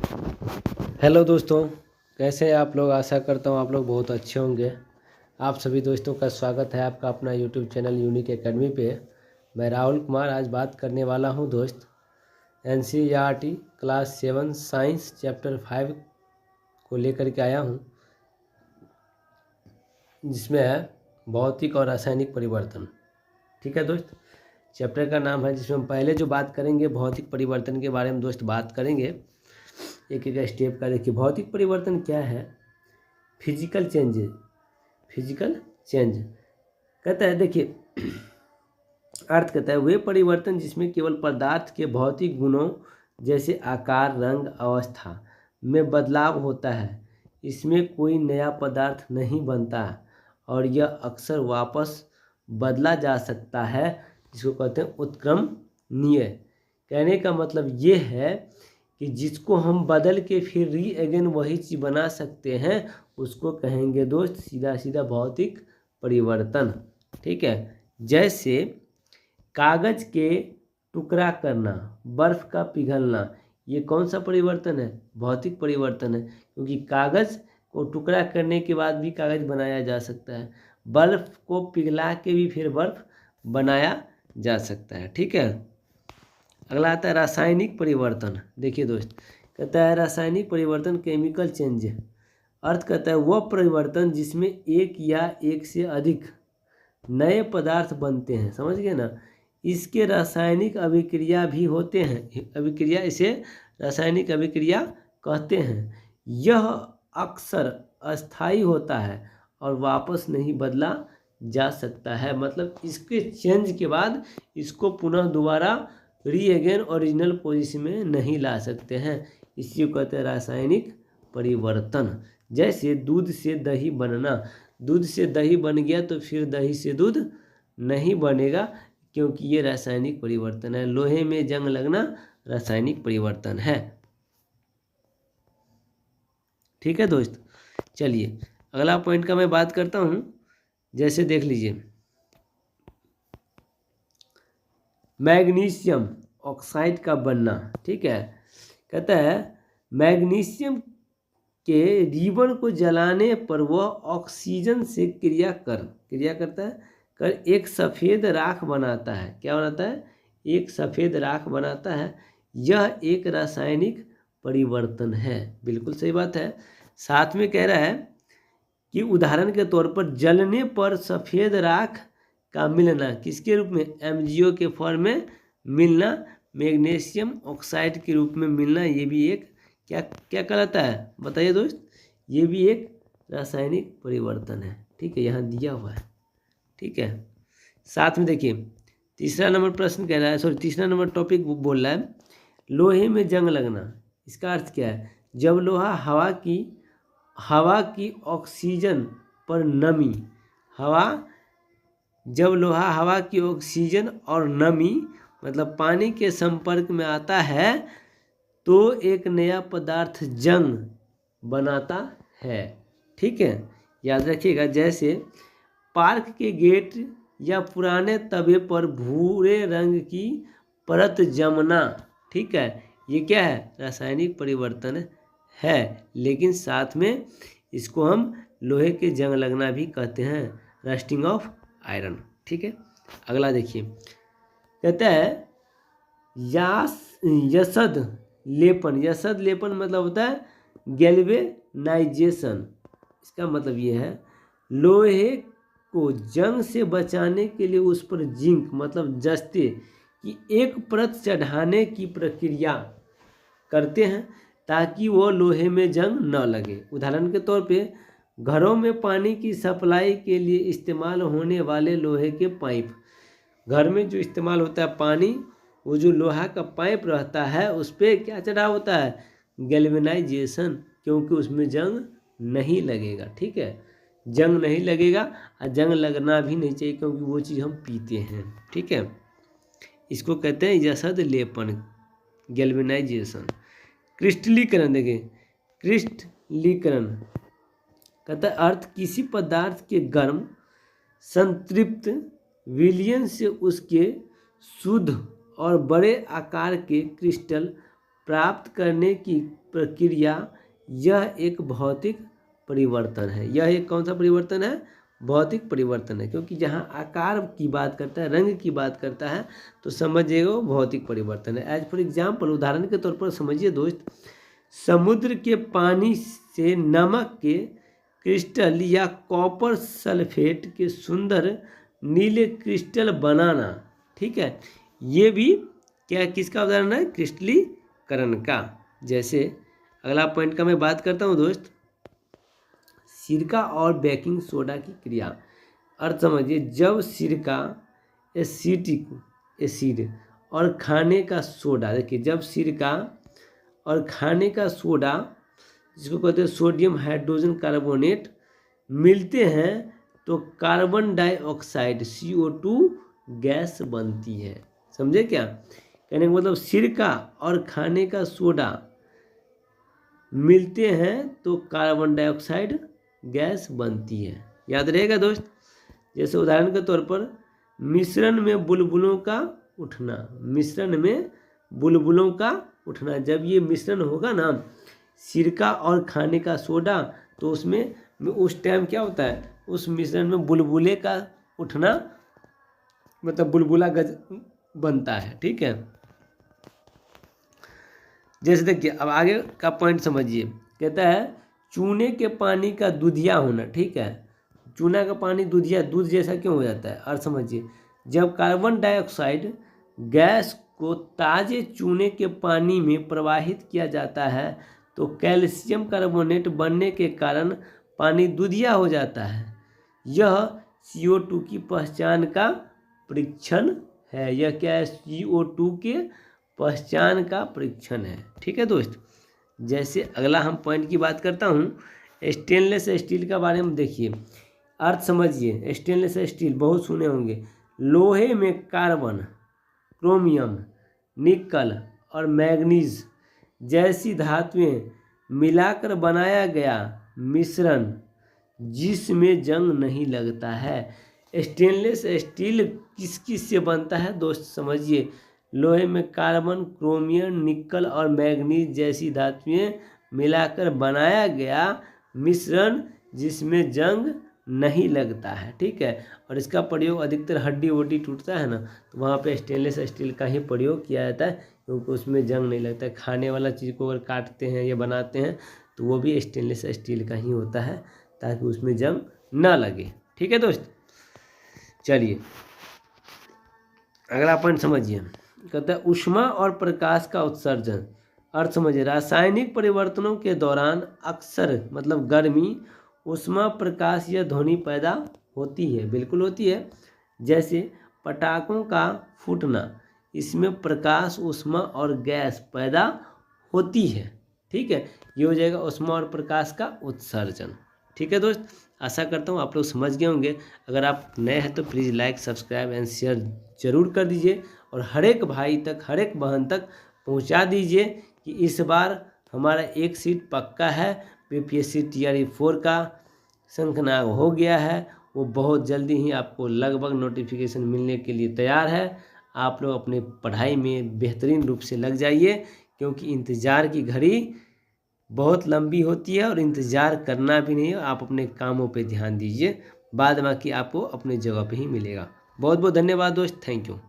Hello दोस्तों, कैसे हैं आप लोग। आशा करता हूँ आप लोग बहुत अच्छे होंगे। आप सभी दोस्तों का स्वागत है आपका अपना यूट्यूब चैनल यूनिक एकेडमी पे। मैं राहुल कुमार आज बात करने वाला हूँ दोस्त NCERT क्लास 7 साइंस चैप्टर 5 को लेकर के आया हूँ, जिसमें है भौतिक और रासायनिक परिवर्तन। ठीक है दोस्त, चैप्टर का नाम है, जिसमें हम पहले जो बात करेंगे भौतिक परिवर्तन के बारे में दोस्त बात करेंगे एक एक स्टेप का। देखिए भौतिक परिवर्तन क्या है। फिजिकल चेंज कहता है। देखिए अर्थ कहता है वे परिवर्तन जिसमें केवल पदार्थ के भौतिक गुणों जैसे आकार, रंग, अवस्था में बदलाव होता है। इसमें कोई नया पदार्थ नहीं बनता और यह अक्सर वापस बदला जा सकता है, जिसको कहते हैं उत्क्रमणीय। कहने का मतलब ये है कि जिसको हम बदल के फिर री अगेन वही चीज़ बना सकते हैं, उसको कहेंगे दोस्त सीधा सीधा भौतिक परिवर्तन। ठीक है, जैसे कागज के टुकड़ा करना, बर्फ का पिघलना, ये कौन सा परिवर्तन है? भौतिक परिवर्तन है, क्योंकि कागज को टुकड़ा करने के बाद भी कागज बनाया जा सकता है, बर्फ को पिघला के भी फिर बर्फ बनाया जा सकता है। ठीक है, अगला आता है रासायनिक परिवर्तन। देखिए दोस्त, कहता है रासायनिक परिवर्तन केमिकल चेंज। अर्थ कहता है वह परिवर्तन जिसमें एक या एक से अधिक नए पदार्थ बनते हैं। समझ गए ना, इसके रासायनिक अभिक्रिया भी होते हैं। अभिक्रिया, इसे रासायनिक अभिक्रिया कहते हैं। यह अक्सर अस्थायी होता है और वापस नहीं बदला जा सकता है। मतलब इसके चेंज के बाद इसको पुनः दोबारा री अगेन ओरिजिनल पोजीशन में नहीं ला सकते हैं। इसी को कहते हैं रासायनिक परिवर्तन। जैसे दूध से दही बनना, दूध से दही बन गया तो फिर दही से दूध नहीं बनेगा, क्योंकि ये रासायनिक परिवर्तन है। लोहे में जंग लगना रासायनिक परिवर्तन है। ठीक है दोस्त, चलिए अगला पॉइंट का मैं बात करता हूँ। जैसे देख लीजिए मैग्नीशियम ऑक्साइड का बनना। ठीक है, कहता है मैग्नीशियम के रिबन को जलाने पर वह ऑक्सीजन से क्रिया करता है कर एक सफ़ेद राख बनाता है। क्या बनाता है? एक सफ़ेद राख बनाता है। यह एक रासायनिक परिवर्तन है। बिल्कुल सही बात है। साथ में कह रहा है कि उदाहरण के तौर पर जलने पर सफ़ेद राख का मिलना, किसके रूप में? MgO के फॉर्म में मिलना, मैग्नीशियम ऑक्साइड के रूप में मिलना, ये भी एक क्या कहलाता है? बताइए दोस्त, ये भी एक रासायनिक परिवर्तन है। ठीक है, यहाँ दिया हुआ है। ठीक है, साथ में देखिए तीसरा नंबर प्रश्न कह रहा है, तीसरा नंबर टॉपिक बोल रहा है लोहे में जंग लगना। इसका अर्थ क्या है? जब लोहा हवा की ऑक्सीजन पर नमी, जब लोहा हवा की ऑक्सीजन और नमी मतलब पानी के संपर्क में आता है तो एक नया पदार्थ जंग बनाता है। ठीक है, याद रखिएगा। जैसे पार्क के गेट या पुराने तवे पर भूरे रंग की परत जमना। ठीक है, ये क्या है? रासायनिक परिवर्तन है, लेकिन साथ में इसको हम लोहे के जंग लगना भी कहते हैं, रस्टिंग ऑफ आयरन। ठीक है, अगला देखिए, कहता है यशद लेपन मतलब होता है गैल्वेनाइजेशन। इसका मतलब ये है लोहे को जंग से बचाने के लिए उस पर जिंक मतलब जस्ते की एक परत चढ़ाने की प्रक्रिया करते हैं ताकि वो लोहे में जंग न लगे। उदाहरण के तौर पे घरों में पानी की सप्लाई के लिए इस्तेमाल होने वाले लोहे के पाइप, घर में जो इस्तेमाल होता है पानी, वो जो लोहा का पाइप रहता है उस पर क्या चढ़ा होता है? गैल्वेनाइजेशन, क्योंकि उसमें जंग नहीं लगेगा। ठीक है, जंग नहीं लगेगा और जंग लगना भी नहीं चाहिए, क्योंकि वो चीज़ हम पीते हैं। ठीक है, इसको कहते हैं यशद लेपन, गैल्वेनाइजेशन। क्रिस्टलीकरण, देखिए क्रिस्टलीकरण कहता है अर्थ किसी पदार्थ के गर्म संतृप्त विलयन से उसके शुद्ध और बड़े आकार के क्रिस्टल प्राप्त करने की प्रक्रिया, यह एक भौतिक परिवर्तन है। यह एक कौन सा परिवर्तन है? भौतिक परिवर्तन है, क्योंकि जहाँ आकार की बात करता है, रंग की बात करता है, तो समझिएगा वो भौतिक परिवर्तन है। एज फॉर एग्जाम्पल, उदाहरण के तौर पर समझिए दोस्त, समुद्र के पानी से नमक के क्रिस्टल या कॉपर सल्फेट के सुंदर नीले क्रिस्टल बनाना, ठीक है, ये भी क्या किसका उदाहरण है? क्रिस्टलीकरण का। जैसे अगला पॉइंट का मैं बात करता हूँ दोस्त, सिरका और बेकिंग सोडा की क्रिया। अर्थ समझिए, जब सिरका एसिटिक एसिड और खाने का सोडा, देखिए जब सिरका और खाने का सोडा, जिसको कहते हैं सोडियम हाइड्रोजन कार्बोनेट, मिलते हैं तो कार्बन डाइऑक्साइड CO2 गैस बनती है। समझे क्या कहने का मतलब? सिरका और खाने का सोडा मिलते हैं तो कार्बन डाइऑक्साइड गैस बनती है। याद रहेगा दोस्त। जैसे उदाहरण के तौर पर, मिश्रण में बुलबुलों का उठना, मिश्रण में बुलबुलों का उठना, जब ये मिश्रण होगा ना सिरका और खाने का सोडा, तो उसमें उस टाइम क्या होता है? उस मिश्रण में बुलबुले का उठना, मतलब बुलबुला गज बनता है। ठीक है, जैसे देखिए अब आगे का पॉइंट समझिए, कहता है चूने के पानी का दूधिया होना। ठीक है, चूना का पानी दूधिया, दूध जैसा क्यों हो जाता है? और समझिए, जब कार्बन डाइऑक्साइड गैस को ताजे चूने के पानी में प्रवाहित किया जाता है तो कैल्शियम कार्बोनेट बनने के कारण पानी दूधिया हो जाता है। यह CO2 की पहचान का परीक्षण है। यह क्या है? CO2 के पहचान का परीक्षण है। ठीक है दोस्त। जैसे अगला हम पॉइंट की बात करता हूँ, स्टेनलेस स्टील का बारे में देखिए। अर्थ समझिए, स्टेनलेस स्टील बहुत सुने होंगे। लोहे में कार्बन, क्रोमियम, निकल और मैग्नीज जैसी धातुएं मिलाकर बनाया गया मिश्रण जिसमें जंग नहीं लगता है। स्टेनलेस स्टील किस किस से बनता है दोस्त? समझिए, लोहे में कार्बन, क्रोमियम, निकल और मैग्नीज जैसी धातुएं मिलाकर बनाया गया मिश्रण जिसमें जंग नहीं लगता है। ठीक है, और इसका प्रयोग अधिकतर हड्डी वड्डी टूटता है ना, तो वहाँ पे स्टेनलेस स्टील का ही प्रयोग किया जाता है, क्योंकि उसमें जंग नहीं लगता है। खाने वाला चीज़ को अगर काटते हैं या बनाते हैं तो वो भी स्टेनलेस स्टील का ही होता है, ताकि उसमें जंग ना लगे। ठीक है दोस्त, चलिए अगला पॉइंट समझिए। कहता है ऊष्मा और प्रकाश का उत्सर्जन। अर्थ समझिए, रासायनिक परिवर्तनों के दौरान अक्सर मतलब गर्मी, ऊष्मा, प्रकाश या ध्वनि पैदा होती है। बिल्कुल होती है। जैसे पटाखों का फूटना, इसमें प्रकाश, ऊष्मा और गैस पैदा होती है। ठीक है, ये हो जाएगा ऊष्मा और प्रकाश का उत्सर्जन। ठीक है दोस्त, आशा करता हूँ आप लोग समझ गए होंगे। अगर आप नए हैं तो please like, subscribe and share जरूर कर दीजिए, और हर एक भाई तक, हर एक बहन तक पहुँचा दीजिए कि इस बार हमारा एक सीट पक्का है। BPSC TRE 4 का शंखनाद हो गया है, वो बहुत जल्दी ही आपको लगभग नोटिफिकेशन मिलने के लिए तैयार है। आप लोग अपने पढ़ाई में बेहतरीन रूप से लग जाइए, क्योंकि इंतज़ार की घड़ी बहुत लंबी होती है और इंतज़ार करना भी नहीं है। आप अपने कामों पे ध्यान दीजिए, बाद बाकी आपको अपने जगह पे ही मिलेगा। बहुत बहुत धन्यवाद दोस्त, थैंक यू।